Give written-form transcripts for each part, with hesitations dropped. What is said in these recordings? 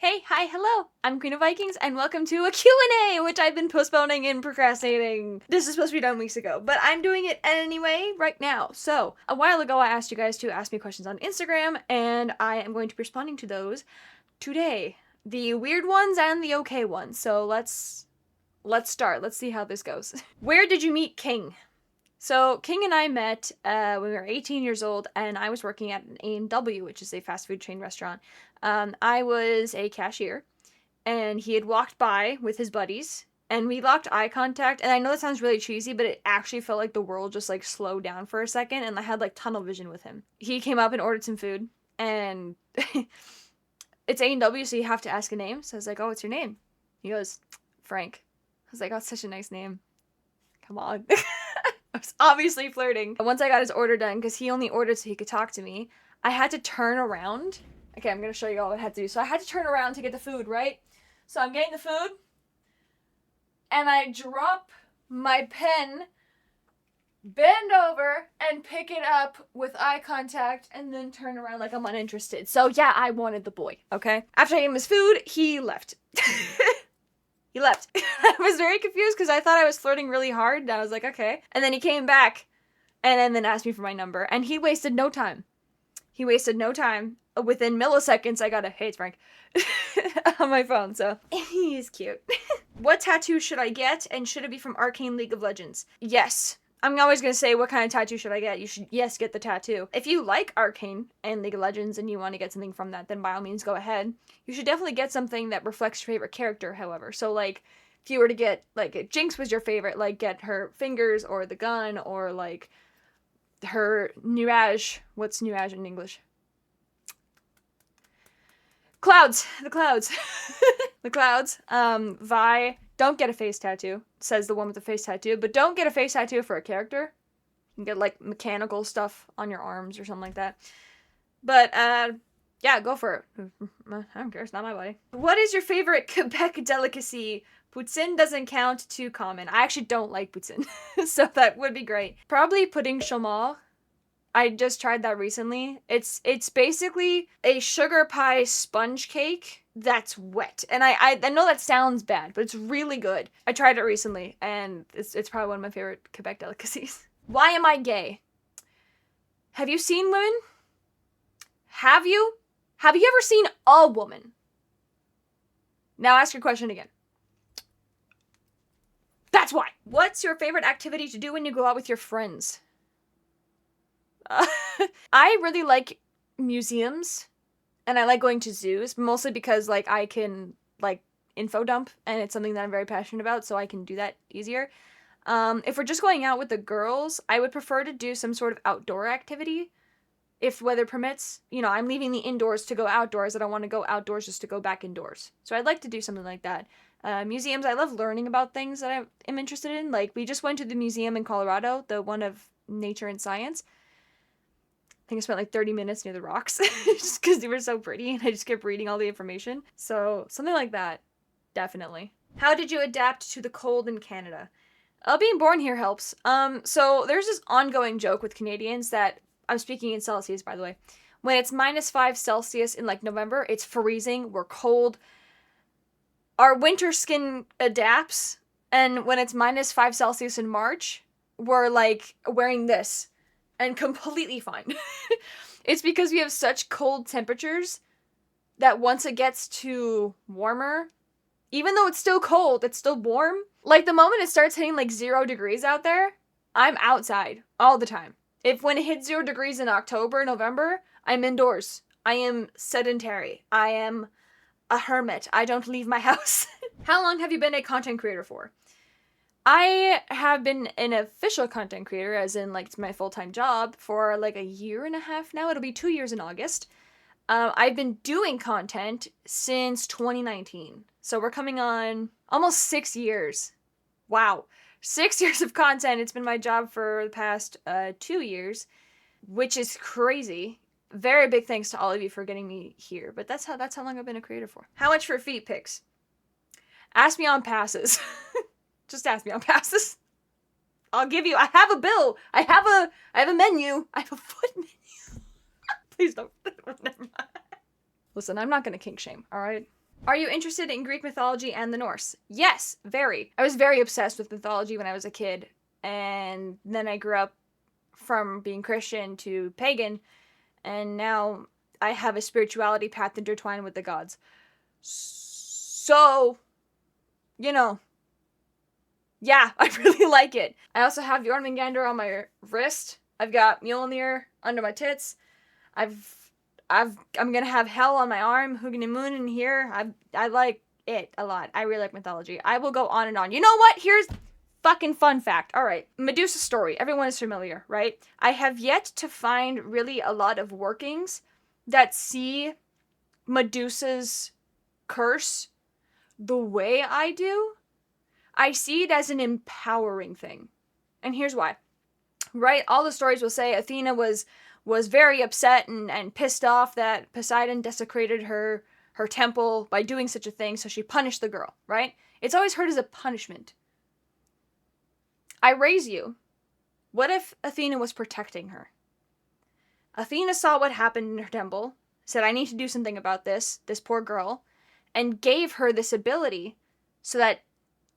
Hey, hi, hello. I'm Queen of Vikings, and welcome to a Q&A, which I've been postponing and procrastinating. This is supposed to be done weeks ago, but I'm doing it anyway right now. So, a while ago, I asked you guys to ask me questions on Instagram, and I am going to be responding to those today. The weird ones and the okay ones. So let's start. Let's see how this goes. Where did you meet King? So King and I met when we were 18 years old, and I was working at an A&W, which is a fast food chain restaurant. I was a cashier, and he had walked by with his buddies, and we locked eye contact. And I know that sounds really cheesy, but it actually felt like the world just like slowed down for a second, and I had like tunnel vision with him. He came up and ordered some food, and it's A&W, so you have to ask a name. So I was like, "Oh, what's your name?" He goes, "Frank." I was like, "Oh, it's such a nice name. Come on." I was obviously flirting. Once I got his order done, because he only ordered so he could talk to me, I had to turn around. Okay, I'm going to show you all what I had to do. So I had to turn around to get the food, right? So I'm getting the food, and I drop my pen, bend over, and pick it up with eye contact, and then turn around like I'm uninterested. So yeah, I wanted the boy, okay? After I gave him his food, he left. He left. I was very confused because I thought I was flirting really hard, and I was like, okay. And then he came back and then asked me for my number, and he wasted no time. He wasted no time. Within milliseconds, I got a, "Hey, it's Frank," on my phone, so he's cute. What tattoo should I get, and should it be from Arcane League of Legends? Yes. I'm always going to say, what kind of tattoo should I get? You should, yes, get the tattoo. If you like Arcane and League of Legends and you want to get something from that, then by all means go ahead. You should definitely get something that reflects your favorite character, however. So, like, if you were to get, like, if Jinx was your favorite, like, get her fingers or the gun or, like, her nuage. What's nuage in English? Clouds. The clouds. The clouds. Vi, don't get a face tattoo, says the one with the face tattoo, but don't get a face tattoo for a character. You can get, like, mechanical stuff on your arms or something like that. But, yeah, go for it. I don't care, it's not my body. What is your favorite Quebec delicacy? Poutine doesn't count, too common. I actually don't like poutine, so that would be great. Probably pudding chaumont. I just tried that recently. It's basically a sugar pie sponge cake that's wet. And I know that sounds bad, but it's really good. I tried it recently, and it's probably one of my favorite Quebec delicacies. Why am I gay? Have you seen women? Have you? Have you ever seen a woman? Now ask your question again. That's why. What's your favorite activity to do when you go out with your friends? I really like museums, and I like going to zoos, mostly because, like, I can, like, info dump, and it's something that I'm very passionate about, so I can do that easier. If we're just going out with the girls, I would prefer to do some sort of outdoor activity, if weather permits. You know, I'm leaving the indoors to go outdoors. I don't want to go outdoors just to go back indoors. So I'd like to do something like that. Museums, I love learning about things that I am interested in. Like, we just went to the museum in Colorado, the one of nature and science. I think I spent like 30 minutes near the rocks just because they were so pretty, and I just kept reading all the information. So something like that, definitely. How did you adapt to the cold in Canada? Being born here helps. So there's this ongoing joke with Canadians that, I'm speaking in Celsius, by the way. When it's -5 Celsius in like November, it's freezing, we're cold. Our winter skin adapts, and when it's -5 Celsius in March, we're like wearing this. And completely fine. It's because we have such cold temperatures that once it gets to warmer, even though it's still cold, it's still warm. Like, the moment it starts hitting like 0 degrees out there, I'm outside all the time. When it hits 0 degrees in October, November, I'm indoors. I am sedentary. I am a hermit. I don't leave my house. How long have you been a content creator for? I have been an official content creator, as in, like, it's my full-time job, for like a year and a half now. It'll be 2 years in August. I've been doing content since 2019. So we're coming on almost 6 years. Wow. 6 years of content. It's been my job for the past 2 years, which is crazy. Very big thanks to all of you for getting me here. But that's how long I've been a creator for. How much for feet pics? Ask me on passes. Just ask me on passes. I'll give you. I have a bill. I have a menu. I have a foot menu. Please don't. Never mind. Listen, I'm not gonna kink shame. All right. Are you interested in Greek mythology and the Norse? Yes, very. I was very obsessed with mythology when I was a kid, and then I grew up from being Christian to pagan, and now I have a spirituality path intertwined with the gods. So, you know, yeah, I really like it. I also have Jormungandr on my wrist. I've got Mjolnir under my tits. I'm gonna have Hel on my arm, Hugin and Moon in here. I like it a lot. I really like mythology. I will go on and on. You know what? Here's fucking fun fact. All right, Medusa's story. Everyone is familiar, right? I have yet to find really a lot of workings that see Medusa's curse the way I do. I see it as an empowering thing. And here's why. Right? All the stories will say Athena was very upset and pissed off that Poseidon desecrated her temple by doing such a thing, so she punished the girl, right? It's always heard as a punishment. I raise you. What if Athena was protecting her? Athena saw what happened in her temple, said, I need to do something about this poor girl, and gave her this ability so that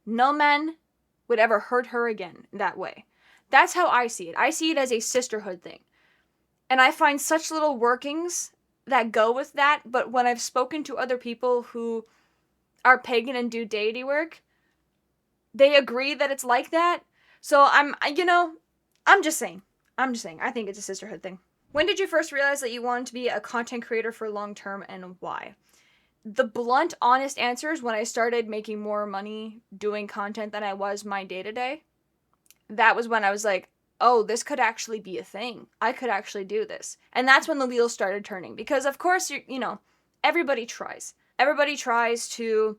no man would ever hurt her again that way. That's how I see it. I see it as a sisterhood thing. And I find such little workings that go with that, but when I've spoken to other people who are pagan and do deity work, they agree that it's like that. So I'm just saying. I think it's a sisterhood thing. When did you first realize that you wanted to be a content creator for long term, and why? The blunt, honest answer is when I started making more money doing content than I was my day-to-day. That was when I was like, oh, this could actually be a thing. I could actually do this. And that's when the wheels started turning. Because, of course, everybody tries. Everybody tries to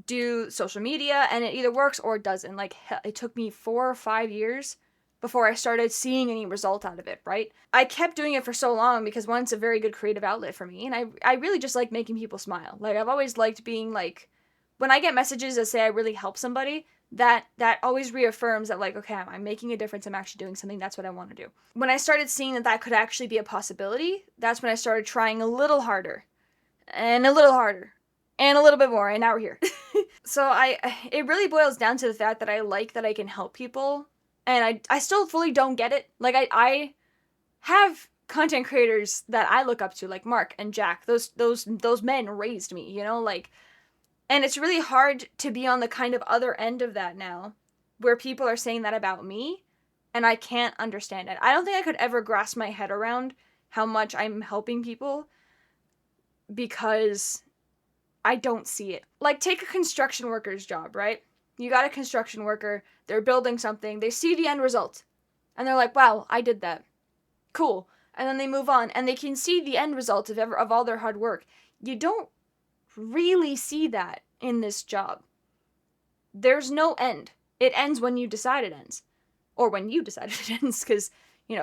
do social media, and it either works or it doesn't. Like, it took me 4 or 5 years before I started seeing any result out of it, right? I kept doing it for so long because, one, it's a very good creative outlet for me, and I really just like making people smile. Like, I've always liked being, like, when I get messages that say I really help somebody, that always reaffirms that, like, okay, I'm making a difference, I'm actually doing something, that's what I want to do. When I started seeing that could actually be a possibility, that's when I started trying a little harder, and a little harder, and a little bit more, and now we're here. So it really boils down to the fact that I like that I can help people, and I still fully don't get it. Like, I have content creators that I look up to, like Mark and Jack. Those men raised me, like, and it's really hard to be on the kind of other end of that now, where people are saying that about me, and I can't understand it. I don't think I could ever grasp my head around how much I'm helping people, because I don't see it. Like, take a construction worker's job, right? You got a construction worker, they're building something, they see the end result, and they're like, wow, I did that. Cool. And then they move on, and they can see the end result of all their hard work. You don't really see that in this job. There's no end. It ends when you decide it ends. Or when you decide it ends, because,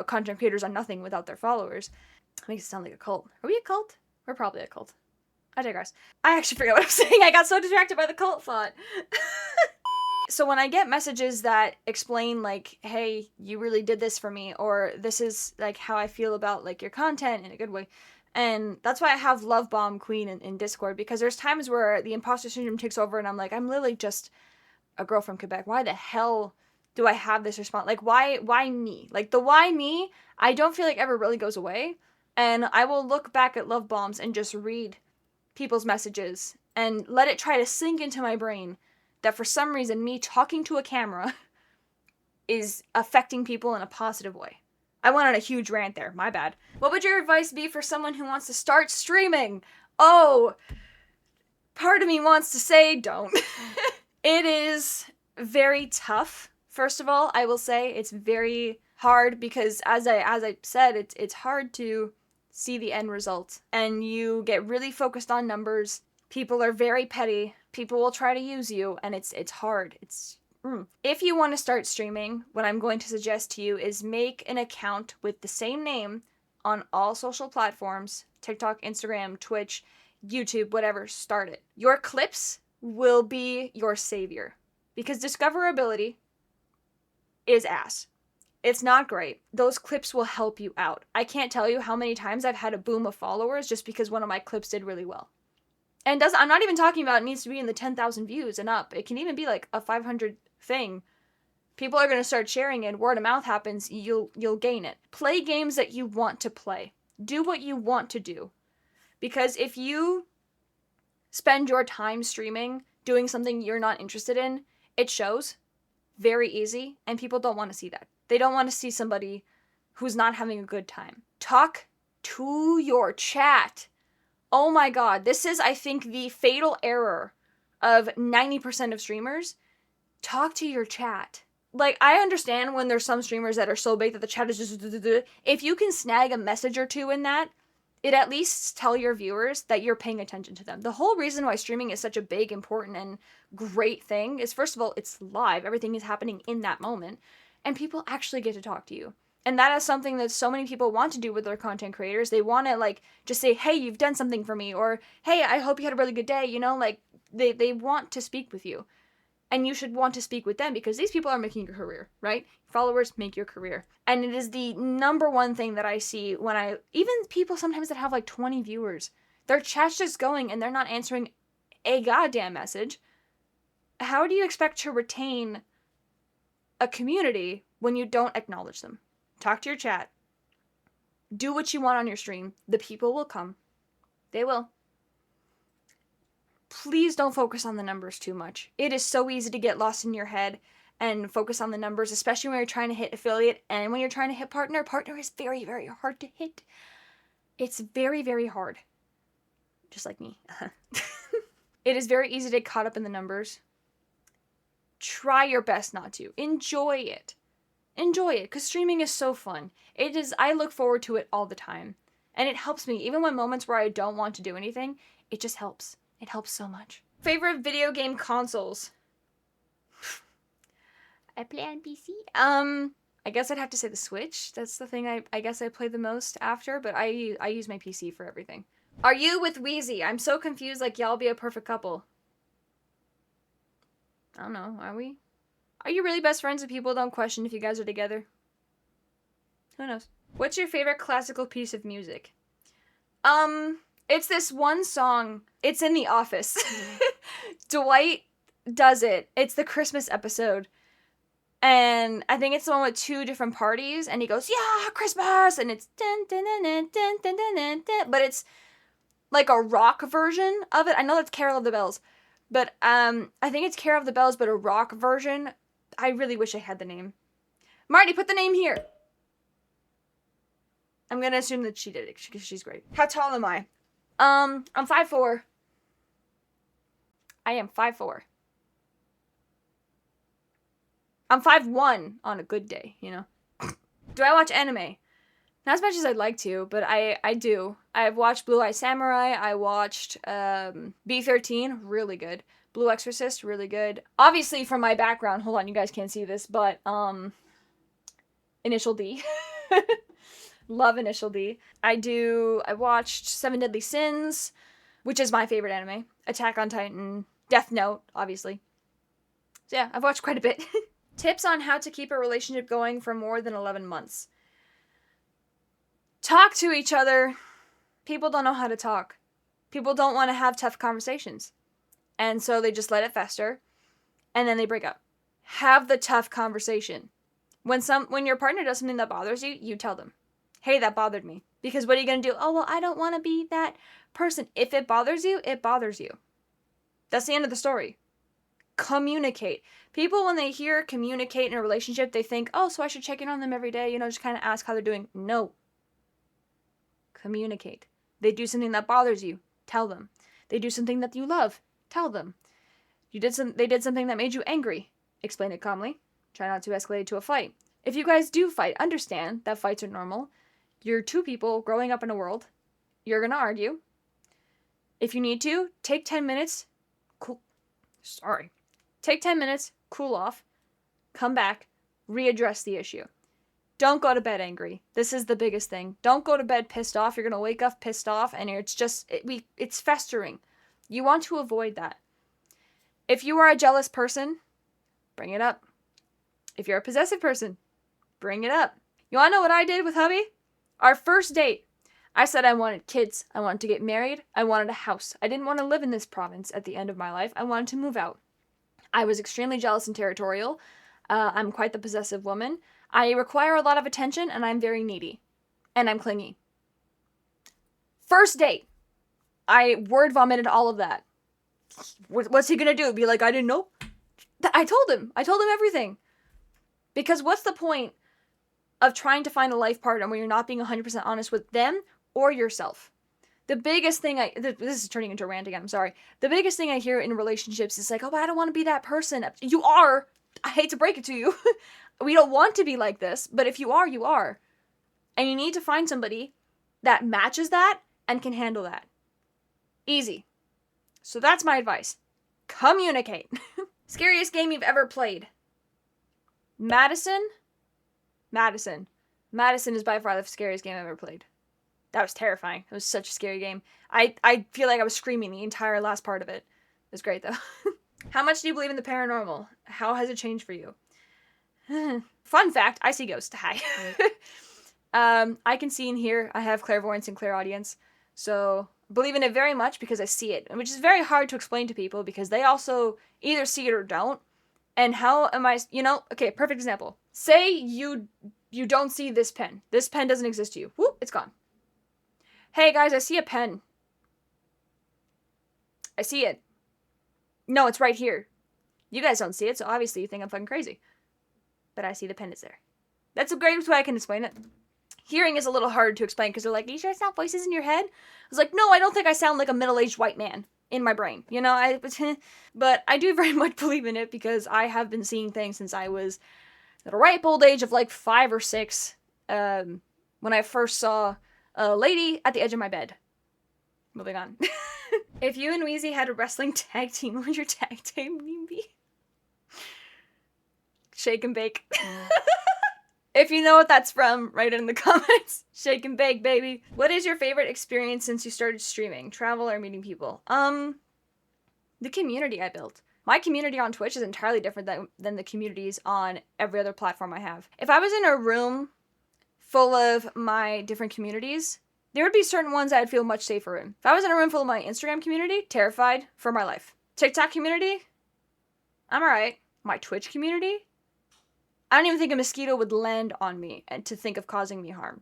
content creators are nothing without their followers. It makes it sound like a cult. Are we a cult? We're probably a cult. I digress. I actually forgot what I was saying. I got so distracted by the cult thought. So when I get messages that explain, like, hey, you really did this for me, or this is, like, how I feel about, like, your content in a good way, and that's why I have Love Bomb Queen in Discord, because there's times where the imposter syndrome takes over, and I'm like, I'm literally just a girl from Quebec. Why the hell do I have this response? Like, why me? Like, the why me, I don't feel like ever really goes away, and I will look back at Love Bombs and just read people's messages and let it try to sink into my brain that for some reason me talking to a camera is affecting people in a positive way. I went on a huge rant there, my bad. What would your advice be for someone who wants to start streaming? Oh, part of me wants to say don't. It is very tough. First of all, I will say it's very hard because as I said, it's hard to see the end result, and you get really focused on numbers. People are very petty. People will try to use you, and it's hard. If you want to start streaming, what I'm going to suggest to you is make an account with the same name on all social platforms: TikTok, Instagram, Twitch, YouTube, whatever. Start it. Your clips will be your savior, because discoverability is ass. It's not great. Those clips will help you out. I can't tell you how many times I've had a boom of followers just because one of my clips did really well. And I'm not even talking about it needs to be in the 10,000 views and up. It can even be like a 500 thing. People are going to start sharing it. Word of mouth happens. You'll gain it. Play games that you want to play. Do what you want to do. Because if you spend your time streaming doing something you're not interested in, it shows very easy, and people don't want to see that. They don't want to see somebody who's not having a good time. Talk to your chat. Oh my god, this is, I think, the fatal error of 90% of streamers. Talk to your chat. Like, I understand when there's some streamers that are so big that the chat is just... If you can snag a message or two in that, it at least tell your viewers that you're paying attention to them. The whole reason why streaming is such a big, important, and great thing is, first of all, it's live. Everything is happening in that moment. And people actually get to talk to you. And that is something that so many people want to do with their content creators. They want to, like, just say, hey, you've done something for me. Or, hey, I hope you had a really good day. You know, like, they want to speak with you. And you should want to speak with them because these people are making your career, right? Followers make your career. And it is the number one thing that I see when even people sometimes that have like 20 viewers, their chat's just going and they're not answering a goddamn message. How do you expect to retain a community when you don't acknowledge them? Talk to your chat. Do what you want on your stream. The people will come. They will. Please don't focus on the numbers too much. It is so easy to get lost in your head and focus on the numbers, especially when you're trying to hit affiliate and when you're trying to hit partner. Partner is very, very hard to hit. It's very, very hard. Just like me. It is very easy to get caught up in the numbers. Try your best not to. Enjoy it. Enjoy it, because streaming is so fun. It is. I look forward to it all the time. And it helps me. Even when moments where I don't want to do anything, it just helps. It helps so much. Favorite video game consoles? I play on PC. I guess I'd have to say the Switch. That's the thing I guess I play the most after, but I use my PC for everything. Are you with Weezy? I'm so confused, like y'all be a perfect couple. I don't know, are we? Are you really best friends if people don't question if you guys are together? Who knows? What's your favorite classical piece of music? It's this one song. It's in The Office. Dwight does it. It's the Christmas episode. And I think it's the one with two different parties. And he goes, yeah, Christmas! And it's dun, dun, dun, dun, dun, dun, dun, dun. But it's like a rock version of it. I know that's Carol of the Bells. But I think it's Carol of the Bells, but a rock version. I really wish I had the name. Marty, put the name here. I'm gonna assume that she did it because she's great. How tall am I? I'm 5'4". I am 5'4". I'm 5'1" on a good day, you know? Do I watch anime? Not as much as I'd like to, but I do. I've watched Blue Eye Samurai. I watched B13, really good. Blue Exorcist, really good. Obviously, from my background, hold on, you guys can't see this, but Initial D. Love Initial D. I watched Seven Deadly Sins, which is my favorite anime. Attack on Titan. Death Note, obviously. So yeah, I've watched quite a bit. Tips on how to keep a relationship going for more than 11 months. Talk to each other. People don't know how to talk. People don't want to have tough conversations. And so they just let it fester. And then they break up. Have the tough conversation. When your partner does something that bothers you, you tell them. Hey, that bothered me. Because what are you going to do? Oh, well, I don't want to be that person. If it bothers you, it bothers you. That's the end of the story. Communicate. People, when they hear communicate in a relationship, they think, oh, so I should check in on them every day, just kind of ask how they're doing. No. Communicate. They do something that bothers you. Tell them. They do something that you love. Tell them. They did something that made you angry. Explain it calmly. Try not to escalate it to a fight. If you guys do fight, understand that fights are normal. You're two people growing up in a world. You're going to argue. If you need to, take 10 minutes. Take 10 minutes, cool off, come back, readdress the issue. Don't go to bed angry. This is the biggest thing. Don't go to bed pissed off. You're going to wake up pissed off and it's festering. You want to avoid that. If you are a jealous person, bring it up. If you're a possessive person, bring it up. You want to know what I did with hubby? Our first date, I said I wanted kids. I wanted to get married. I wanted a house. I didn't want to live in this province at the end of my life. I wanted to move out. I was extremely jealous and territorial. I'm quite the possessive woman. I require a lot of attention, and I'm very needy. And I'm clingy. First date. I word vomited all of that. What's he gonna do? Be like, I didn't know? I told him. I told him everything. Because what's the point of trying to find a life partner when you're not being 100% honest with them or yourself? The biggest thing this is turning into a rant again, I'm sorry. The biggest thing I hear in relationships is like, oh, I don't want to be that person. You are. I hate to break it to you. We don't want to be like this, but if you are, you are. And you need to find somebody that matches that and can handle that. Easy. So that's my advice. Communicate. Scariest game you've ever played? Madison is by far the scariest game I've ever played. That was terrifying. It was such a scary game. I feel like I was screaming the entire last part of it. It was great, though. How much do you believe in the paranormal? How has it changed for you? Fun fact, I see ghosts. Hi. I can see and hear. I have clairvoyance and clairaudience. So, believe in it very much because I see it. Which is very hard to explain to people because they also either see it or don't. And how am I... okay, perfect example. Say you don't see this pen. This pen doesn't exist to you. Whoop, it's gone. Hey guys, I see a pen. I see it. No, it's right here. You guys don't see it, so obviously you think I'm fucking crazy. But I see the pen is there. That's a great way I can explain it. Hearing is a little hard to explain because they're like, are you sure it's not voices in your head? I was like, no, I don't think I sound like a middle-aged white man in my brain. But I do very much believe in it because I have been seeing things since I was at a ripe old age of like 5 or 6. When I first saw a lady at the edge of my bed. Moving on. If you and Weezy had a wrestling tag team, what would your tag team name be? Shake and bake. If you know what that's from, write it in the comments. Shake and bake, baby. What is your favorite experience since you started streaming? Travel or meeting people? The community I built. My community on Twitch is entirely different than the communities on every other platform I have. If I was in a room full of my different communities, there would be certain ones I'd feel much safer in. If I was in a room full of my Instagram community, terrified for my life. TikTok community, I'm alright. My Twitch community, I don't even think a mosquito would land on me and to think of causing me harm.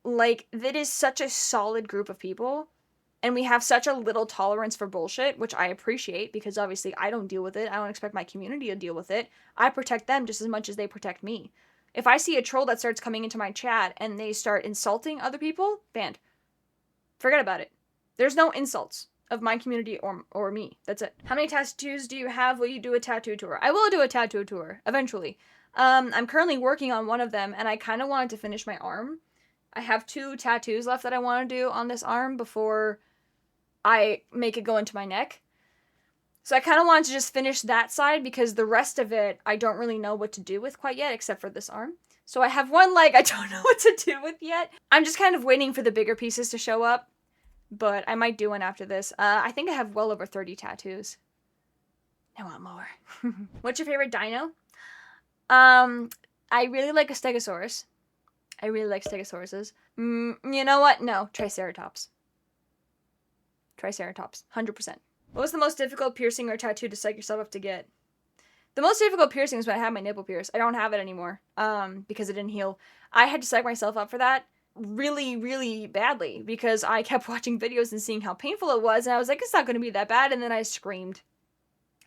Like, that is such a solid group of people, and we have such a little tolerance for bullshit, which I appreciate, because obviously I don't deal with it. I don't expect my community to deal with it. I protect them just as much as they protect me. If I see a troll that starts coming into my chat and they start insulting other people, banned. Forget about it. There's no insults of my community or me. That's it. How many tattoos do you have? Will you do a tattoo tour? I will do a tattoo tour, eventually. I'm currently working on one of them, and I kind of wanted to finish my arm. I have 2 tattoos left that I want to do on this arm before I make it go into my neck. So I kind of wanted to just finish that side because the rest of it I don't really know what to do with quite yet, except for this arm. So I have one leg I don't know what to do with yet. I'm just kind of waiting for the bigger pieces to show up, but I might do one after this. I think I have well over 30 tattoos. I want more. What's your favorite dino? I really like a stegosaurus. I really like stegosauruses. You know what? No, Triceratops. Triceratops, 100%. What was the most difficult piercing or tattoo to psych yourself up to get? The most difficult piercing was when I had my nipple pierced. I don't have it anymore, because it didn't heal. I had to psych myself up for that really, really badly, because I kept watching videos and seeing how painful it was, and I was like, it's not going to be that bad, and then I screamed.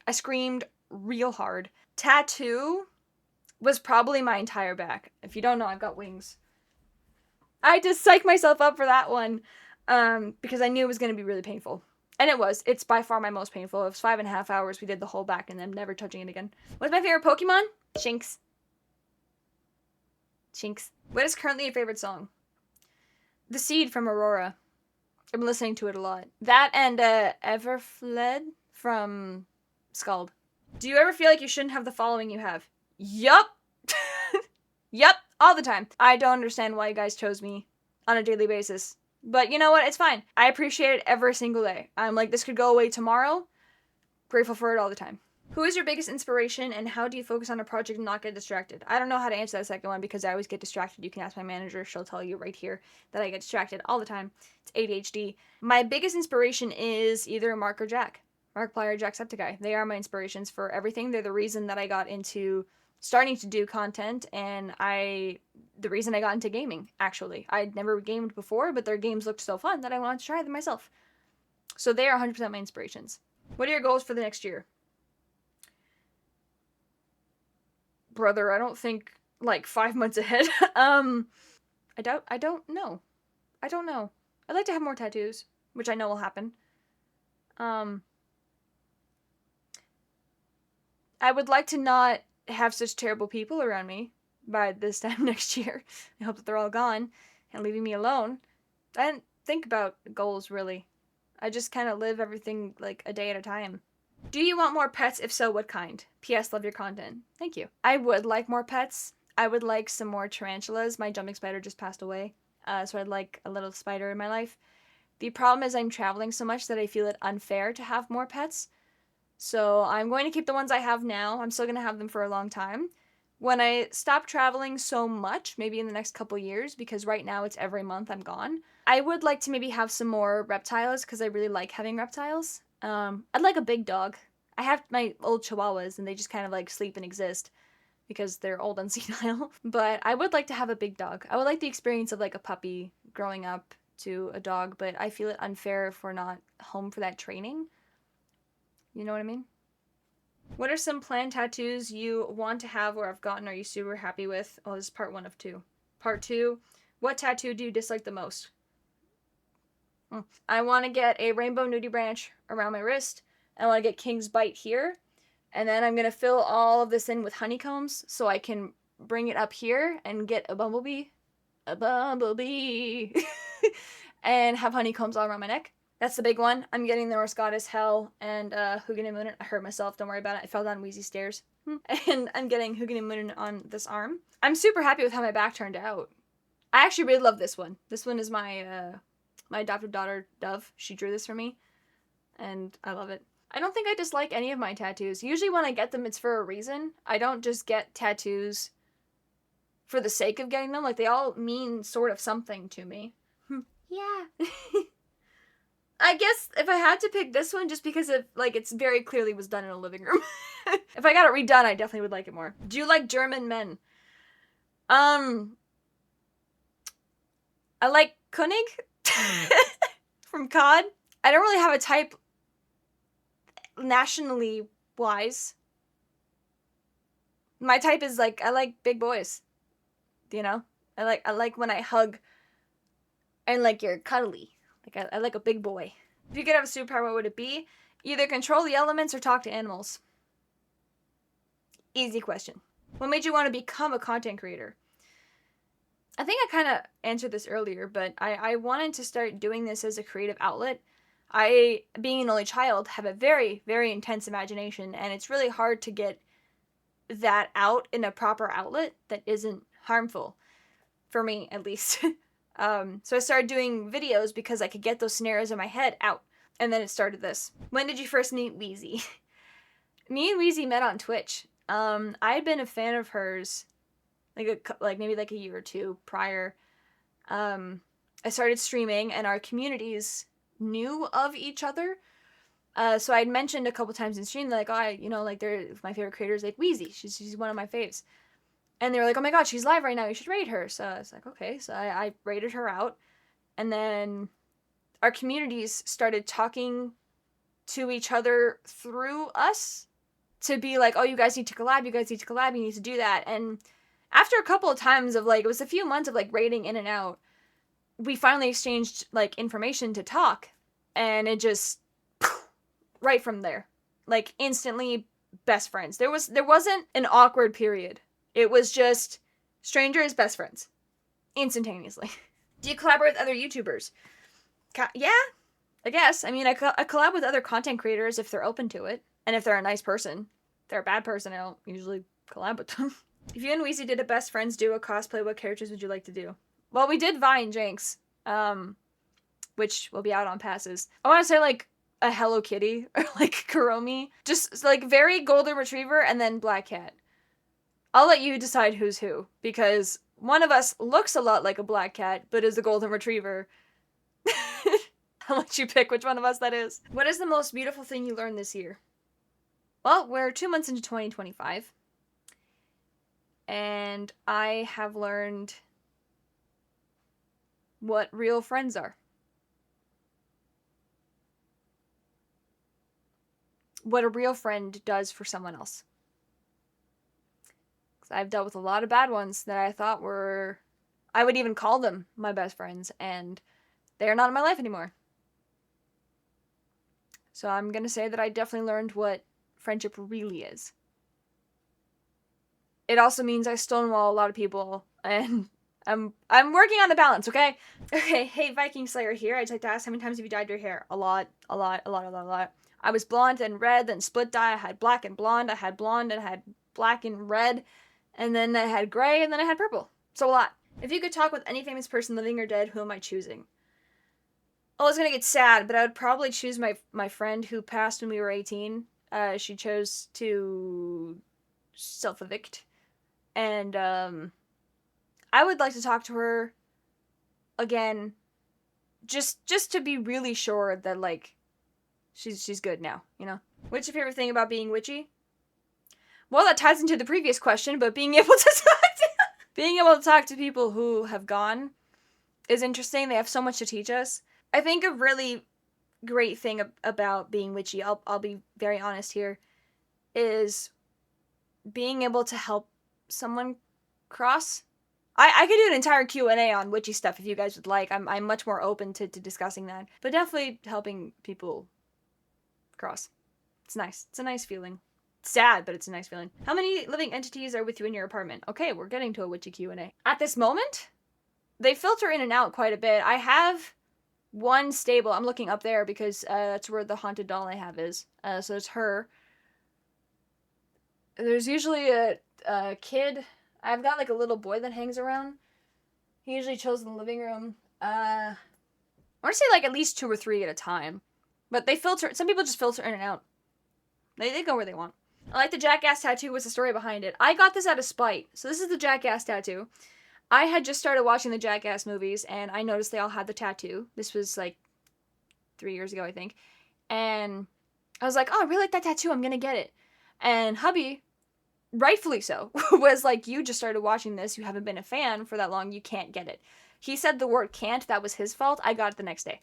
I screamed real hard. Tattoo was probably my entire back. If you don't know, I've got wings. I had to psych myself up for that one, because I knew it was going to be really painful. And it was. It's by far my most painful. It was 5.5 hours. We did the whole back and then never touching it again. What's my favorite Pokemon? Shinx. Shinx. What is currently your favorite song? The Seed from Aurora. I've been listening to it a lot. That and Everfled from Scald. Do you ever feel like you shouldn't have the following you have? Yup. Yup. All the time. I don't understand why you guys chose me on a daily basis. But you know what? It's fine. I appreciate it every single day. I'm like, this could go away tomorrow. Grateful for it all the time. Who is your biggest inspiration and how do you focus on a project and not get distracted? I don't know how to answer that second one because I always get distracted. You can ask my manager. She'll tell you right here that I get distracted all the time. It's ADHD. My biggest inspiration is either Mark or Jack. Markiplier, Jacksepticeye. They are my inspirations for everything. They're the reason that I got into starting to do content, and the reason I got into gaming, actually. I'd never gamed before, but their games looked so fun that I wanted to try them myself. So they are 100% my inspirations. What are your goals for the next year? Brother, I don't think like 5 months ahead. I don't know. I don't know. I'd like to have more tattoos, which I know will happen. I would like to not have such terrible people around me by this time next year. I hope that they're all gone and leaving me alone. I didn't think about goals, really. I just kind of live everything like a day at a time. Do you want more pets? If so, what kind? P.S. Love your content. Thank you. I would like more pets. I would like some more tarantulas. My jumping spider just passed away, so I'd like a little spider in my life. The problem is I'm traveling so much that I feel it unfair to have more pets. So I'm going to keep the ones I have now. I'm still going to have them for a long time. When I stop traveling so much, maybe in the next couple years, because right now it's every month I'm gone, I would like to maybe have some more reptiles because I really like having reptiles. I'd like a big dog. I have my old chihuahuas and they just kind of like sleep and exist because they're old and senile. But I would like to have a big dog. I would like the experience of like a puppy growing up to a dog, but I feel it unfair if we're not home for that training. You know what I mean? What are some planned tattoos you want to have or have gotten? Are you super happy with? Oh, this is part 1 of 2. Part 2, what tattoo do you dislike the most? I want to get a rainbow nudie branch around my wrist. I want to get King's Bite here. And then I'm going to fill all of this in with honeycombs so I can bring it up here and get a bumblebee. A bumblebee. And have honeycombs all around my neck. That's the big one. I'm getting the Norse Goddess Hel and Hugin and Munin. I hurt myself. Don't worry about it. I fell down Weezy stairs. And I'm getting Hugin and Munin on this arm. I'm super happy with how my back turned out. I actually really love this one. This one is my adopted daughter, Dove. She drew this for me. And I love it. I don't think I dislike any of my tattoos. Usually when I get them, it's for a reason. I don't just get tattoos for the sake of getting them. Like, they all mean sort of something to me. Yeah. I guess if I had to pick this one, just because of, like, it's very clearly was done in a living room. If I got it redone, I definitely would like it more. Do you like German men? I like König from COD. I don't really have a type nationally wise. My type is like, I like big boys. You know? I like when I hug and like you're cuddly. Like I like a big boy. If you could have a superpower, what would it be? Either control the elements or talk to animals. Easy question. What made you want to become a content creator? I think I kind of answered this earlier, but I wanted to start doing this as a creative outlet. I, being an only child, have a very, very intense imagination, and it's really hard to get that out in a proper outlet that isn't harmful. For me, at least. So I started doing videos because I could get those scenarios in my head out. And then it started this. When did you first meet Weezy? Me and Weezy met on Twitch. I had been a fan of hers maybe a year or 2 prior. I started streaming and our communities knew of each other. So I'd mentioned a couple times in stream like, they're my favorite creators, like Weezy. She's one of my faves. And they were like, oh my god, she's live right now, you should raid her. So I was like, okay. So I raided her out. And then our communities started talking to each other through us to be like, oh, you guys need to collab, you need to do that. And after a couple of times of it was a few months of raiding in and out, we finally exchanged information to talk. And it just, right from there, instantly best friends. There wasn't an awkward period. It was just strangers, best friends. Instantaneously. Do you collaborate with other YouTubers? Yeah, I guess. I mean, I collab with other content creators if they're open to it. And if they're a nice person. If they're a bad person, I don't usually collab with them. If you and Weezy did a best friends duo cosplay, what characters would you like to do? Well, we did Vine Jinx, which will be out on passes. I want to say, a Hello Kitty or like Kuromi. Just like very golden retriever and then black cat. I'll let you decide who's who, because one of us looks a lot like a black cat, but is a golden retriever. I'll let you pick which one of us that is. What is the most beautiful thing you learned this year? Well, we're 2 months into 2025. And I have learned what real friends are. What a real friend does for someone else. I've dealt with a lot of bad ones that I thought were, I would even call them my best friends, and they're not in my life anymore. So I'm gonna say that I definitely learned what friendship really is. It also means I stonewall a lot of people, and I'm working on the balance, okay? Okay, hey, Viking Slayer here. I'd like to ask, how many times have you dyed your hair? A lot. I was blonde and red, then split dye. I had black and blonde. I had blonde and I had black and red. And then I had gray, and then I had purple. So a lot. If you could talk with any famous person, living or dead, who am I choosing? Oh, it's gonna get sad, but I would probably choose my friend who passed when we were 18. She chose to self-evict. And, I would like to talk to her again, just to be really sure that, like, she's good now, you know? What's your favorite thing about being witchy? Well, that ties into the previous question, but being able to talk to people who have gone is interesting. They have so much to teach us. I think a really great thing about being witchy, I'll be very honest here, is being able to help someone cross. I could do an entire Q&A on witchy stuff if you guys would like. I'm much more open to discussing that. But definitely helping people cross. It's nice. It's a nice feeling. Sad, but it's a nice feeling. How many living entities are with you in your apartment? Okay, we're getting to a witchy Q&A. At this moment, they filter in and out quite a bit. I have one stable. I'm looking up there because that's where the haunted doll I have is. So it's her. There's usually a kid. I've got like a little boy that hangs around. He usually chills in the living room. I want to say like at least 2 or 3 at a time. But they filter. Some people just filter in and out. They go where they want. I like the Jackass tattoo. What's the story behind it? I got this out of spite. So this is the Jackass tattoo. I had just started watching the Jackass movies, and I noticed they all had the tattoo. This was like 3 years ago, I think. And I was like, oh, I really like that tattoo. I'm gonna get it. And hubby, rightfully so, was like, you just started watching this. You haven't been a fan for that long. You can't get it. He said the word can't. That was his fault. I got it the next day.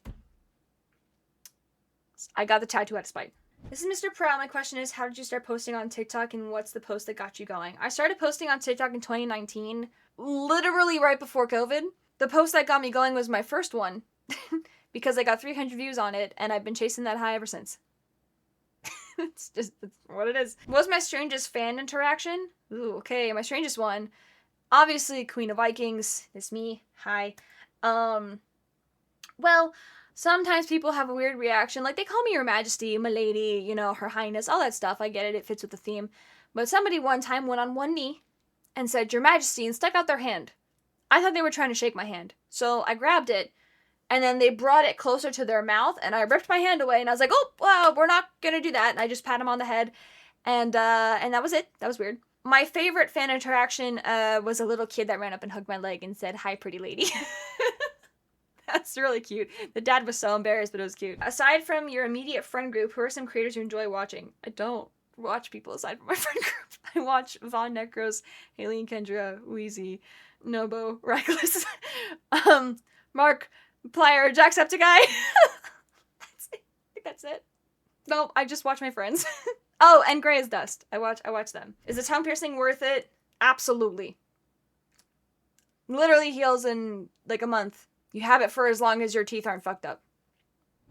I got the tattoo out of spite. This is Mr. Proud. My question is, how did you start posting on TikTok, and what's the post that got you going? I started posting on TikTok in 2019, literally right before COVID. The post that got me going was my first one, because I got 300 views on it, and I've been chasing that high ever since. It's what it is. What was my strangest fan interaction? Ooh, okay, my strangest one. Obviously, Queen of Vikings. It's me. Hi. Well, sometimes people have a weird reaction. Like, they call me Your Majesty, my lady, you know, Her Highness, all that stuff. I get it. It fits with the theme. But somebody one time went on one knee and said, Your Majesty, and stuck out their hand. I thought they were trying to shake my hand. So I grabbed it, and then they brought it closer to their mouth, and I ripped my hand away, and I was like, oh, well, we're not gonna do that. And I just pat him on the head, and that was it. That was weird. My favorite fan interaction was a little kid that ran up and hugged my leg and said, hi, pretty lady. That's really cute. The dad was so embarrassed, but it was cute. Aside from your immediate friend group, who are some creators you enjoy watching? I don't watch people aside from my friend group. I watch Von Necros, Haley and Kendra, Weezy, Nobo, Reckless, Mark, Plier, Jacksepticeye. That's it. I think that's it. No, I just watch my friends. Oh, and Grey as Dust. I watch them. Is the tongue piercing worth it? Absolutely. Literally heals in like a month. You have it for as long as your teeth aren't fucked up.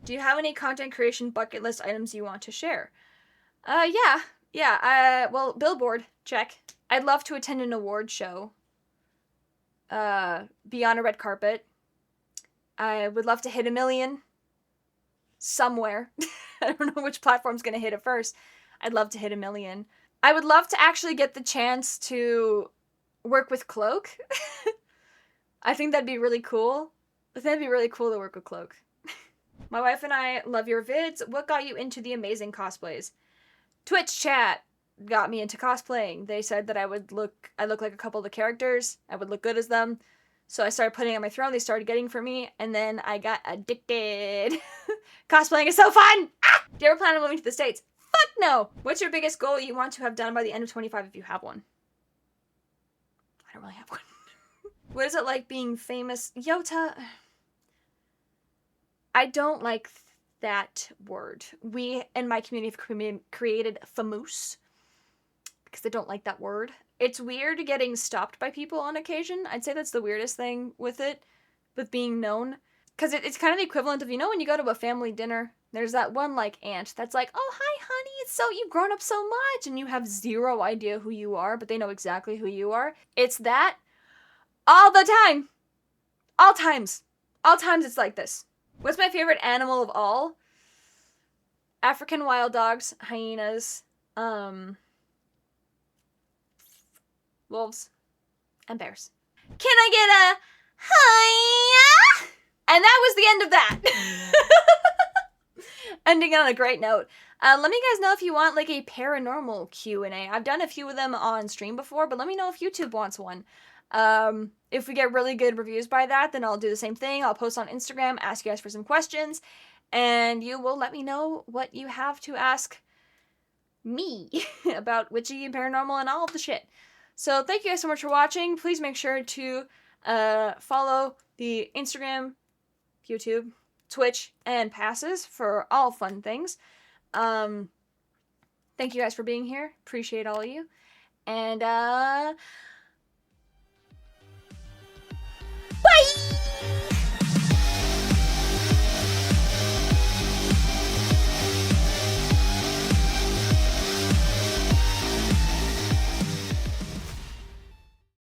Do you have any content creation bucket list items you want to share? Yeah. Well, Billboard, check. I'd love to attend an award show. Be on a red carpet. I would love to hit 1 million. Somewhere. I don't know which platform's gonna hit it first. I'd love to hit 1 million. I would love to actually get the chance to work with Cloak. I think that'd be really cool. I think that'd be really cool to work with Cloak. My wife and I love your vids. What got you into the amazing cosplays? Twitch chat got me into cosplaying. They said that I look like a couple of the characters. I would look good as them. So I started putting on my throne. They started getting for me, and then I got addicted. Cosplaying is so fun! Ah! Do you ever plan on moving to the States? Fuck no! What's your biggest goal you want to have done by the end of 25 if you have one? I don't really have one. What is it like being famous? Yota. I don't like that word. We in my community have created famous because I don't like that word. It's weird getting stopped by people on occasion. I'd say that's the weirdest thing with it, with being known. Because it's kind of the equivalent of, when you go to a family dinner, there's that one, like, aunt that's like, oh, hi, honey, you've grown up so much, and you have zero idea who you are, but they know exactly who you are. It's that all the time. All times. All times it's like this. What's my favorite animal of all? African wild dogs, hyenas, wolves, and bears. Can I get a hiya? And that was the end of that. Ending on a great note. Let me guys know if you want like a paranormal Q&A. I've done a few of them on stream before, but let me know if YouTube wants one. If we get really good reviews by that, then I'll do the same thing. I'll post on Instagram, ask you guys for some questions, and you will let me know what you have to ask me about witchy and paranormal and all of the shit. So thank you guys so much for watching. Please make sure to follow the Instagram, YouTube, Twitch, and passes for all fun things. Thank you guys for being here. Appreciate all of you. And